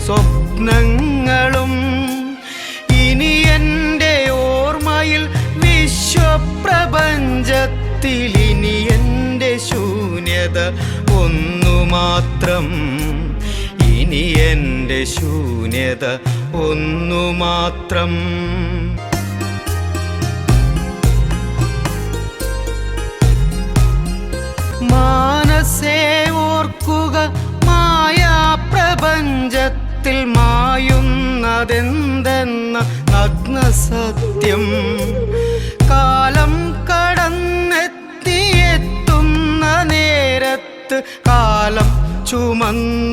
സ്വപ്നങ്ങളും. ഇനി എൻ്റെ ഓർമ്മയിൽ വിശ്വപ്രപഞ്ചത്തിൽ ഇനി എൻ്റെ ശൂന്യത ഒന്നു മാത്രം. ഇനി എൻ്റെ ശൂന്യത ഒന്നു മാത്രം. മാനസേ ഓർക്കുക, മായാപ്രപഞ്ചത്തിൽ മായുന്നതെന്തെന്ന നഗ്നസത്യം. കാലം കടന്നെത്തിയെത്തുന്ന നേരത്ത് കാലം ചുമന്നു